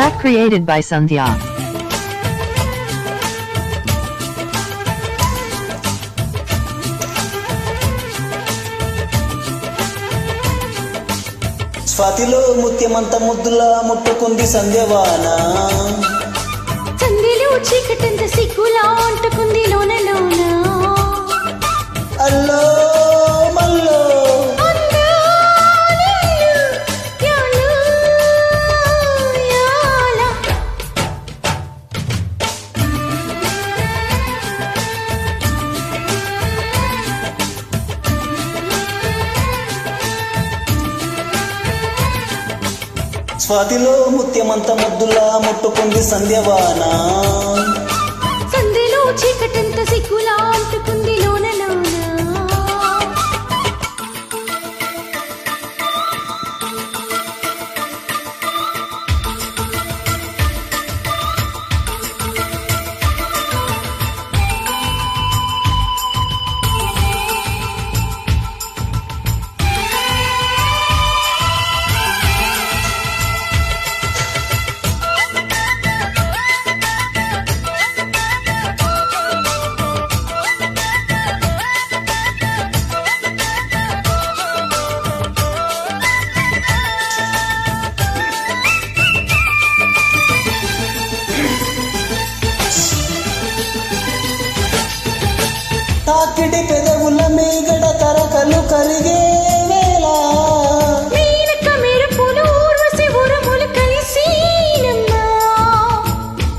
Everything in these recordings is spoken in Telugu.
Track created by Sandhya. స్వాతిలో Mutyamantha ముద్దులా ముట్టుకుంది సంధ్యవాన. సంధ్యలో చీకటంత సిగ్గులా అంటుకుంది లోన లోన. అల్లో మల్లో స్వాతిలో ముత్యమంత ముద్దులా ముట్టుకుంది సంధ్యవాన. సంధ్యలో చీకటంత సిగ్గులా అంటుకుంది లోన లోన. తాకిడి పెదవుల మేగడ తరకలు కరిగే వేళ, నీలక మెరుపులు ఊర్వశి ఉరుములు కలిసినమ్మా.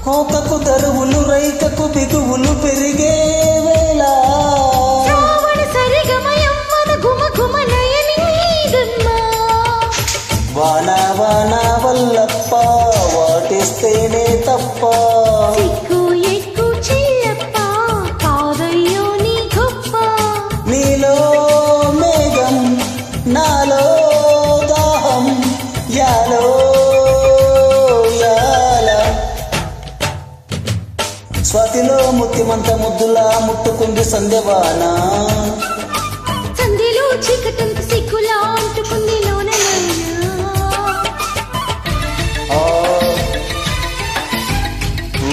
కోకకు దరువులు రైకకు బిగువులు పెరిగే వేళ, శ్రావణ సరిగమయమ్మన గుమ గుమ నయని నీదమ్మా. వాన వాన వల్లప్ప వాటిస్తేనే తప్ప, సిగ్గు ఎక్కు చిల్లప్ప కాదయ్యో నీ గొప్ప. నీలో మేఘం నాలో దాహం యాలో యాల. స్వాతిలో ముత్యమంత ముద్దులా ముట్టుకుంది సంధ్యవాన. సంధ్యలో చీకటంత సిగ్గులా అంటుకుంది లోన లోన. ఆ, ఊ.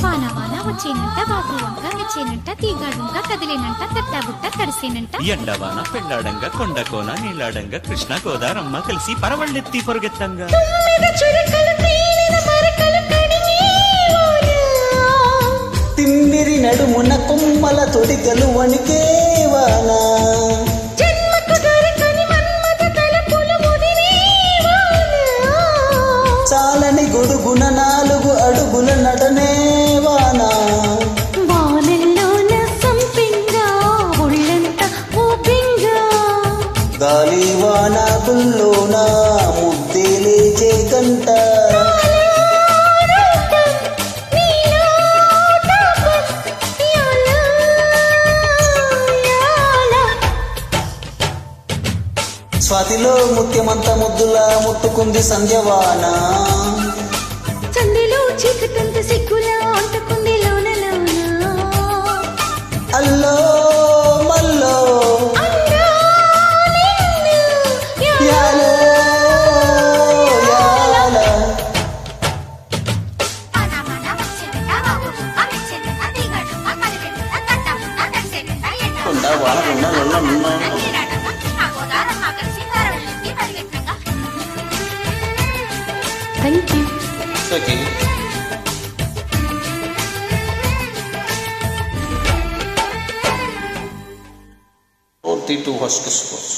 వాన వాన వచ్చేనంట బాబు వంక వచ్చేనంట తీగాడుంక కదిలేనంట తట్టాబుట్ట తడిసేనంట. ఎండవాన పెళ్ళాడంగా కొండకోన నీలాడంగా కృష్ణ గోదారమ్మ కలిసి పరవళ్ళెత్తి పొరుగెత్తంగా. తుమ్మెద చురకలు తేలిన మరకలు కడిగే వాన. తిమ్మిరి నడుమున కొమ్మల తొడిగలు వణికే వాన, జన్మకు దొరకని మన్మథ తలపులు ముదిరే వాన. చాలని గొడుగున 4 అడుగుల నడనే వాన, వానల్లోన సంపింగా ఒళ్ళంతా ఊపింగా. గాలి వాన గుల్లోన ముద్దే లేచే గంట, రూపం నీలో తాపం యాల యాల. స్వాతిలో ముత్యమంత ముద్దులా ముట్టుకుంది సంధ్యవాన. సంధ్యలో చీకటంత సిగ్గులా అంటుకుంది లోన లోన. అల్లో మల్లో అందా నిన్ను యాల. యాలో యాల. కొండ వాన కొండ లొల్ల నున్న. Thank you. Okay. 42 first scores.